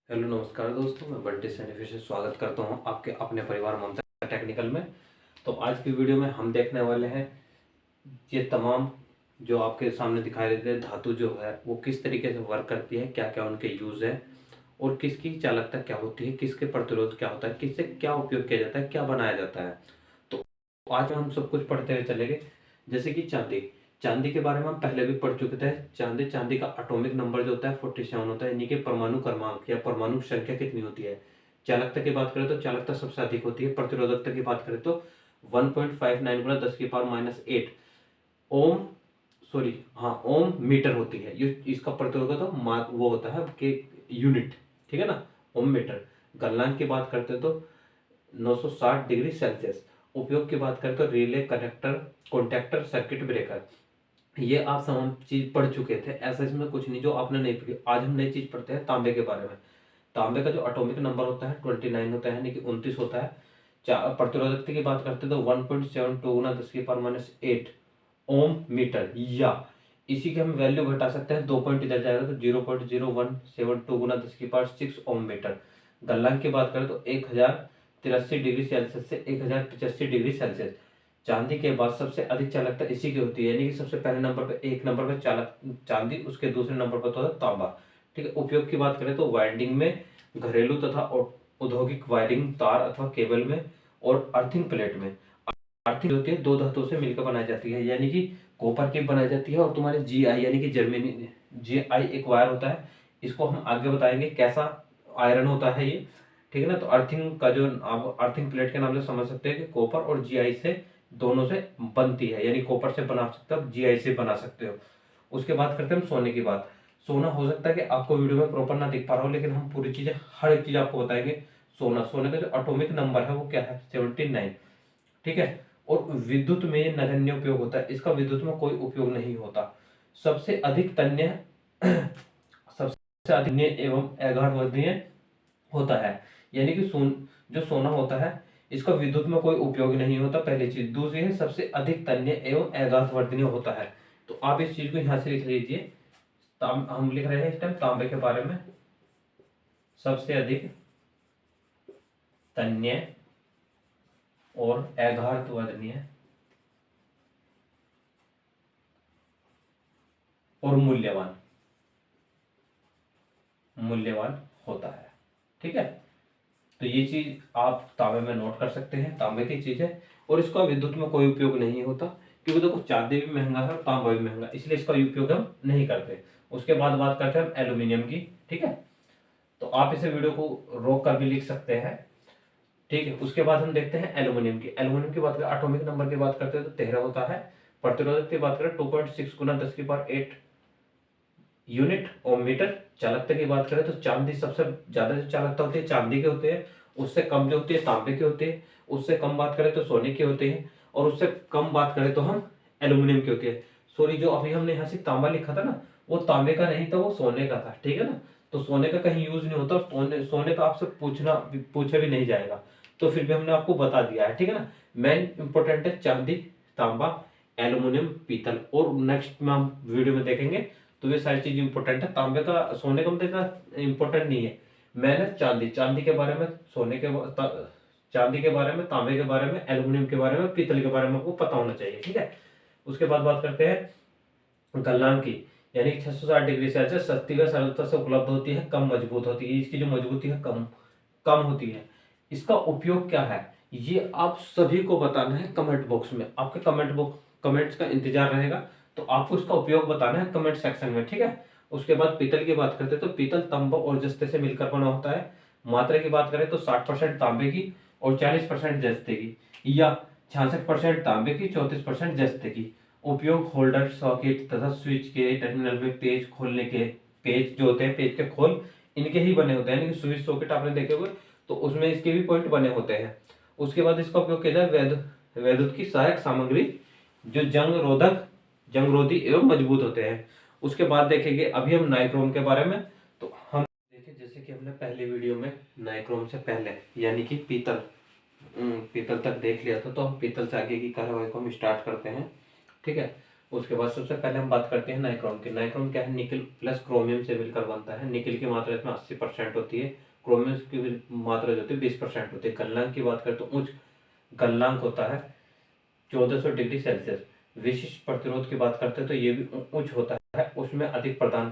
Hello नमस्कार दोस्तों, मैं बंटी सैनी फिर से स्वागत करता हूं आपके अपने परिवार ममता टेक्निकल में। तो आज की वीडियो में हम देखने वाले हैं ये तमाम जो आपके सामने दिखाई देते हैं धातु जो है वो किस तरीके से वर्क करती है, क्या क्या उनके यूज़ है और किसकी चालकता क्या होती है, किसके प्रतिरोध क्या होता है, किससे क्या उपयोग किया जाता है, क्या बनाया जाता है। तो आज हम सब कुछ पढ़ते हुए चलेंगे। जैसे कि चांदी, चांदी के बारे में हम पहले भी पढ़ चुके थे। चांदी का एटॉमिक नंबर जो होता है 47 होता है, यानी कि परमाणु क्रमांक या परमाणु संख्या कितनी होती है। चालकता की बात करें तो चालकता सबसे अधिक होती है। प्रतिरोधकता की बात करें तो 1.59 गुना 10⁻⁸ ओम, सॉरी हाँ, ओम मीटर होती है। ये इसका प्रतिरोध तो वो होता है कि यूनिट, ठीक है ना, ओम मीटर। गलनांक की बात करते हैं तो 960 डिग्री सेल्सियस। उपयोग की बात करें तो relay, connector, contactor, circuit breaker. ये आप तमाम चीज पढ़ चुके थे, ऐसा इसमें कुछ नहीं जो आपने नहीं पढ़ी। आज हम नई चीज पढ़ते हैं तांबे के बारे में। तांबे का जो एटॉमिक नंबर होता है 29 होता है, यानी कि 29 होता है। प्रतिरोधकता की बात करते हैं तो 1.72 गुना 10⁻⁸ ओम मीटर, या इसी की हम वैल्यू घटा सकते हैं, 2 पॉइंट इधर जाएगा तो 0.0172 गुना 10⁻6 ओम मीटर। गलनांक की बात करें तो 1083 डिग्री सेल्सियस से 1085 डिग्री सेल्सियस। चांदी के बाद सबसे अधिक चालकता इसी की होती है, यानी कि सबसे पहले नंबर पे, एक नंबर पे चालक चांदी, उसके दूसरे नंबर पर तो है तांबा। ठीक है। उपयोग की बात करें तो वाइंडिंग में, घरेलू तथा औद्योगिक वायरिंग, तार अथवा केबल में और अर्थिंग प्लेट में। अर्थिंग होती है दो धातुओं से मिलकर बनाई जाती है, यानी कि कॉपर की बनाई जाती है और तुम्हारे GI यानी कि जर्मनी GI एक वायर होता है। इसको हम आगे बताएंगे कैसा आयरन होता है ये, ठीक है ना। तो अर्थिंग का जो आप अर्थिंग प्लेट के नाम से समझ सकते हैं कि कॉपर और GI से, दोनों से बनती है, यानी कॉपर से बना सकते हो, GI से बना सकते हो। उसके बाद करते हैं हम सोने की बात। सोना हो सकता है कि आपको वीडियो में प्रॉपर ना दिख पा रहा हो, लेकिन हम पूरी चीजें, हर एक चीज आपको बताएंगे। सोने का जो एटॉमिक नंबर है वो क्या है, 79, ठीक है। और विद्युत में नगण्य उपयोग होता है, इसका विद्युत में कोई उपयोग नहीं होता। सबसे अधिक तन्य सबसे अधिक तन्य एवं अगाधवर्धनीय होता है, यानी कि जो सोना होता है इसका विद्युत में कोई उपयोग नहीं होता, पहली चीज। दूसरी है सबसे अधिक तन्य एवं अगाधवर्धनीय होता है। तो आप इस चीज को यहां से लिख लीजिए। हम लिख रहे हैं इस टाइम तांबे के बारे में, सबसे अधिक तन्य और अगाधवर्धनीय और मूल्यवान मूल्यवान होता है, ठीक है। तो ये चीज आप तांबे में नोट कर सकते हैं, तांबे की चीज है और इसका विद्युत में कोई उपयोग नहीं होता, क्योंकि देखो चांदी भी महंगा है और तांबा भी महंगा, इसलिए इसका उपयोग हम नहीं करते। उसके बाद बात करते हैं हम एल्यूमिनियम की, ठीक है। तो आप इसे वीडियो को रोक कर भी लिख सकते हैं, ठीक है। उसके बाद हम देखते हैं एल्यूमिनियम की। एल्यूमिनियम की बात करें, एटॉमिक नंबर की बात करते हैं तो 13 होता है। प्रतिरोधक की बात करें 2.6 गुना 10⁸ यूनिट ओम मीटर। चालकता की बात करें तो चांदी सबसे ज्यादा जो चालकता होती है चांदी के होते हैं, उससे कम जो होती है तांबे के होते हैं, उससे कम बात करें तो सोने के होते हैं, और उससे कम बात करें तो हम एल्यूमिनियम के होती है। सॉरी, जो अभी हमने यहाँ से तांबा लिखा था ना, वो तांबे का नहीं था, वो सोने का था, ठीक है ना। तो सोने का कहीं यूज नहीं होता, और सोने का आपसे पूछा भी नहीं जाएगा, तो फिर भी हमने आपको बता दिया है, ठीक है ना। मेन इंपॉर्टेंट है चांदी, तांबा, एल्यूमिनियम, पीतल, और नेक्स्ट में हम वीडियो में देखेंगे। तो ये सारी चीज इंपॉर्टेंट है। तांबे का, सोने का मतलब इतना इंपॉर्टेंट नहीं है। मैंने चांदी के बारे में, चांदी के बारे में, तांबे के बारे में, एल्यूमिनियम के बारे में, पीतल के बारे में आपको पता होना चाहिए, ठीक है। उसके बाद बात करते हैं गलनांक की, यानी 660 डिग्री सेल्सियस। सस्ती व सरलता से उपलब्ध होती है, कम मजबूत होती है, इसकी जो मजबूती है कम कम होती है। इसका उपयोग क्या है, ये आप सभी को बताना है कमेंट बॉक्स में। आपके कमेंट्स का इंतजार रहेगा, तो आपको इसका उपयोग बताना है कमेंट सेक्शन में, ठीक है। उसके बाद पीतल की बात करते हैं तो पीतल तांबा और जस्ते से मिलकर बना होता है। मात्रा की बात करें तो 60% तांबे की और 40% जस्ते की, या 66% तांबे की, 34% जस्ते की। उपयोग होल्डर, सॉकेट तथा स्विच के टर्मिनल में पेज खोलने के, पेज जो होते हैं, पेज के खोल इनके ही बने होते हैं, यानी कि स्विच सॉकेट आपने देखे हुए, तो उसमें इसके भी पॉइंट बने होते हैं। उसके बाद इसका उपयोग किया जाए वैद्युत की सहायक सामग्री, जो जंग रोधी एवं मजबूत होते हैं। उसके बाद देखेंगे अभी हम नाइक्रोम के बारे में। तो हम देखें, जैसे कि हमने पहली वीडियो में नाइक्रोम से पहले, यानी कि पीतल तक देख लिया था, तो हम पीतल से आगे की कार्यवाही को हम स्टार्ट करते हैं, ठीक है। उसके बाद सबसे पहले हम बात करते हैं नाइक्रोम की। नाइक्रोम क्या है, निकल प्लस क्रोमियम से मिलकर बनता है। निकल की मात्रा इसमें 80% होती है, क्रोमियम की मात्रा जो होती है 20% होती है। गलनांक की बात करें तो उच्च गलनांक होता है 1400 डिग्री सेल्सियस। विशिष्ट प्रतिरोध की बात करते हैं तो ये भी उच्च होता है, उसमें अधिक प्रदान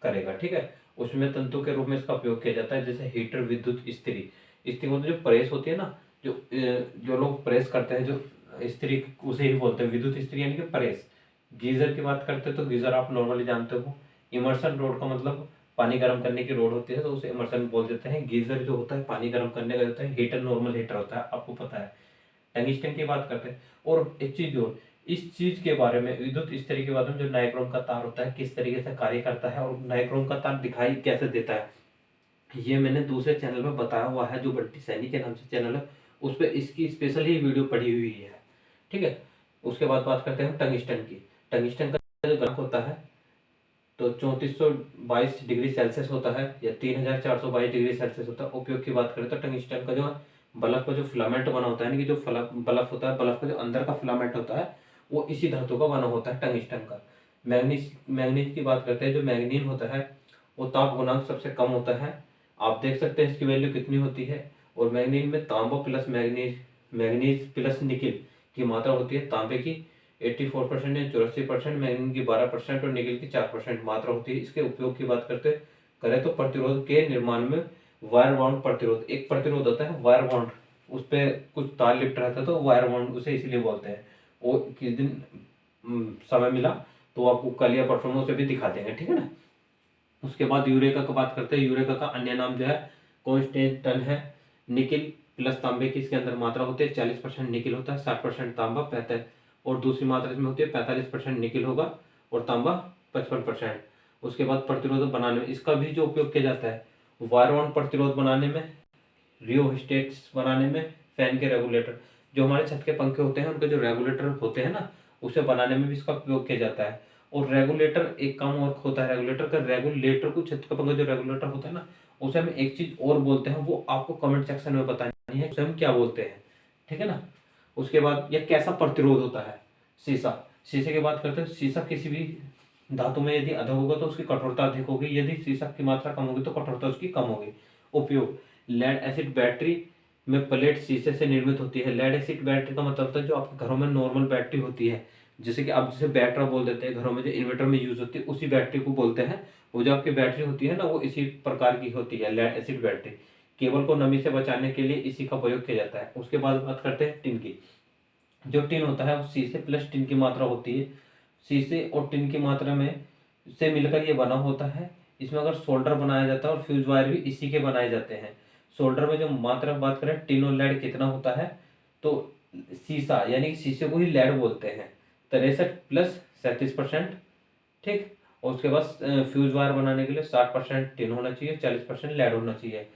करेगा, ठीक है। उसमें तंतु के रूप में इसका उपयोग किया जाता है, जैसे हीटर, विद्युत इस्त्री। इस्त्री मतलब जो प्रेस होती है ना, जो लोग प्रेस करते हैं, जो इस्त्री उसे ही बोलते हैं विद्युत इस्त्री यानी कि प्रेस। गीजर की बात करते हैं तो गीजर आप नॉर्मली जानते हो, इमर्शन रोड का मतलब पानी गर्म करने की रोड होती है तो उसे इमर्शन बोल देते हैं। गीजर जो होता है पानी गर्म करने का होता है। हीटर नॉर्मल हीटर होता है, आपको पता है। टंगस्टन की बात करते हैं। और एक चीज और, इस चीज के बारे में, विद्युत इस्त्री के बारे में, जो नाइक्रोम का तार होता है किस तरीके से कार्य करता है और नाइक्रोम का तार दिखाई कैसे देता है, ये मैंने दूसरे चैनल में बताया हुआ है, जो बंटी सैनी के नाम से चैनल है, उस पर इसकी स्पेशल ही वीडियो पड़ी हुई है, ठीक है। उसके बाद बात करते हैं टंगस्टन की। टंगस्टन का जो गलनांक होता है तो 3422 डिग्री सेल्सियस होता है या 3422 डिग्री सेल्सियस होता है। उपयोग की बात करें तो टंगस्टन का जो बल्ब का जो फिलामेंट बना होता है, यानी कि जो बल्ब होता है, बल्ब का जो अंदर का फिलामेंट होता है वो इसी धातु का बना होता है, टंगस्टन का। मैग्नीज की बात करते हैं। जो मैग्नीन होता है वो ताप गुणांक सबसे कम होता है, आप देख सकते हैं इसकी वैल्यू कितनी होती है। और मैग्नीन में तांबा plus manganese, manganese plus nickel की मात्रा होती है। तांबे की 84% या 84%, मैग्नीन की 12% और निकिल की 4% मात्रा होती है। इसके उपयोग की बात करें तो प्रतिरोध के निर्माण में वायर बाउंड प्रतिरोध, एक प्रतिरोध होता है वायर बाउंड, उस पर कुछ तार लिप्ट रहता है तो वायर बाउंड उसे इसलिए बोलते हैं। वो किस दिन समय मिला तो आपको कल या परसों में उसे भी दिखा देंगे, ठीक है ना। उसके बाद यूरेका की बात करते हैं। यूरेका का अन्य नाम जो है कॉन्स्टेंटन है। निकिल प्लस तांबे की इसके अंदर मात्रा होती है। 40% निकिल होता है, 60% तांबा, 45, और दूसरी मात्रा इसमें होती है 45% निकिल होगा और तांबा 55%। उसके बाद प्रतिरोध बनाने में इसका भी जो उपयोग किया जाता है, वायर बाउंड प्रतिरोध बनाने में, रियोस्टेट्स बनाने में, फैन के रेगुलेटर, जो हमारे छत के पंखे होते हैं उनके जो रेगुलेटर होते हैं ना, उसे बनाने में भी इसका उपयोग किया जाता है। और रेगुलेटर एक काम और होता है, रेगुलेटर का, रेगुलेटर को, छत का पंखा जो रेगुलेटर होता है ना, उसे हम एक चीज और बोलते हैं, वो आपको कमेंट सेक्शन में बतानी है उसे हम क्या बोलते हैं, ठीक है ना। उसके बाद यह कैसा प्रतिरोध होता है, शीशा। शीशे की बात करते हैं। शीशा किसी भी धातु में यदि अधिक होगा तो उसकी कठोरता अधिक होगी, यदि शीशा की मात्रा कम होगी तो कठोरता उसकी कम होगी। उपयोग, लेड एसिड बैटरी में प्लेट शीशे से निर्मित होती है। लेड एसिड बैटरी का मतलब होता है जो आपके घरों में नॉर्मल बैटरी होती है, जैसे कि आप जिसे बैटरा बोल देते हैं, घरों में जो इन्वर्टर में यूज होती है उसी बैटरी को बोलते हैं। वो जो आपकी बैटरी होती है ना, वो इसी प्रकार की होती है, लेड एसिड बैटरी। केबल को नमी से बचाने के लिए इसी का प्रयोग किया जाता है। उसके बाद बात करते हैं टिन की। जो टिन होता है वो शीशे प्लस टिन की मात्रा होती है। शीशे और टिन की मात्रा में से मिलकर ये बना होता है। इसमें अगर सोल्डर बनाया जाता है और फ्यूज वायर भी इसी के बनाए जाते हैं। सोल्डर में जो मात्रा बात करें टिन और लेड कितना होता है, तो शीशा यानी कि शीशे को ही लेड बोलते हैं, 63 प्लस 37%, ठीक। और उसके बाद फ्यूज वायर बनाने के लिए 60% टिन होना चाहिए, 40% लेड होना चाहिए।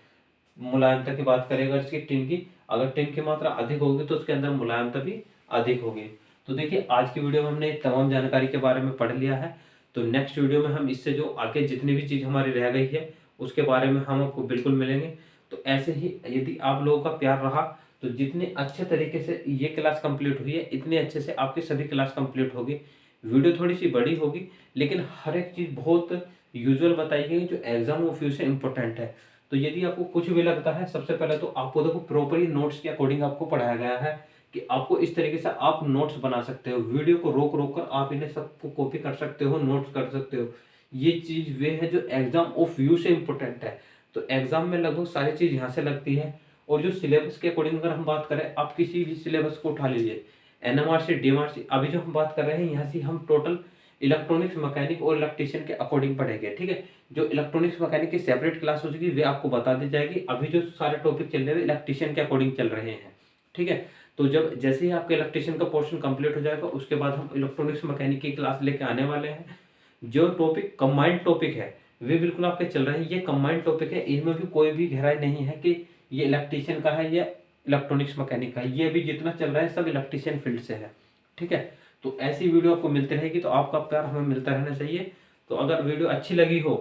मुलायमता की बात करेगा इसकी टिन की, अगर टिन की मात्रा अधिक होगी तो उसके अंदर मुलायमता भी अधिक होगी। तो देखिए आज की वीडियो में हमने तमाम जानकारी के बारे में पढ़ लिया है। तो नेक्स्ट वीडियो में हम इससे जो आगे जितनी भी चीज़ हमारी रह गई है उसके बारे में हम आपको बिल्कुल मिलेंगे। तो ऐसे ही यदि आप लोगों का प्यार रहा तो जितने अच्छे तरीके से ये क्लास कंप्लीट हुई है इतने अच्छे से आपकी सभी क्लास कंप्लीट होगी। वीडियो थोड़ी सी बड़ी होगी लेकिन हर एक चीज़ बहुत यूजुअल बताई गई जो एग्जाम ऑफ व्यू से इम्पोर्टेंट है। तो यदि आपको कुछ भी लगता है, सबसे पहले तो आपको देखो प्रॉपरली नोट्स के अकॉर्डिंग आपको पढ़ाया गया है कि आपको इस तरीके से आप नोट्स बना सकते हो। वीडियो को रोक रोक कर आप इन्हें सबको कॉपी कर सकते हो, नोट्स कर सकते हो। ये चीज वे है जो एग्जाम ऑफ व्यू से इम्पोर्टेंट है। तो एग्जाम में लगभग सारी चीज यहाँ से लगती है। और जो सिलेबस के अकॉर्डिंग अगर हम बात करें, आप किसी भी सिलेबस को उठा लीजिए, एनएमआर से डीएमआर से, अभी जो हम बात कर रहे हैं यहाँ से हम टोटल इलेक्ट्रॉनिक्स मैकेनिक और इलेक्ट्रिशियन के अकॉर्डिंग पढ़ेंगे, ठीक है। जो इलेक्ट्रॉनिक्स मैकेनिक की सेपरेट क्लास हो चुकी है वे आपको बता दी जाएगी। अभी जो सारे टॉपिक चल रहे हैं इलेक्ट्रिशियन के अकॉर्डिंग चल रहे हैं, ठीक है। तो जब जैसे ही आपके इलेक्ट्रिशियन का पोर्शन कंप्लीट हो जाएगा उसके बाद हम इलेक्ट्रॉनिक्स मैकेनिक की क्लास लेके आने वाले हैं। जो टॉपिक कंबाइंड टॉपिक है वे बिल्कुल आपके चल रहे हैं। ये कंबाइंड टॉपिक है, इनमें भी कोई भी गहराई नहीं है कि ये इलेक्ट्रिशियन का है या इलेक्ट्रॉनिक्स मैकेनिक का है। ये भी जितना चल रहा है सब इलेक्ट्रिशियन फील्ड से है, ठीक है। तो ऐसी वीडियो आपको मिलती रहेगी, तो आपका प्यार हमें मिलता रहना चाहिए। तो अगर वीडियो अच्छी लगी हो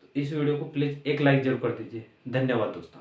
तो इस वीडियो को प्लीज़ एक लाइक जरूर कर दीजिए। धन्यवाद दोस्तों।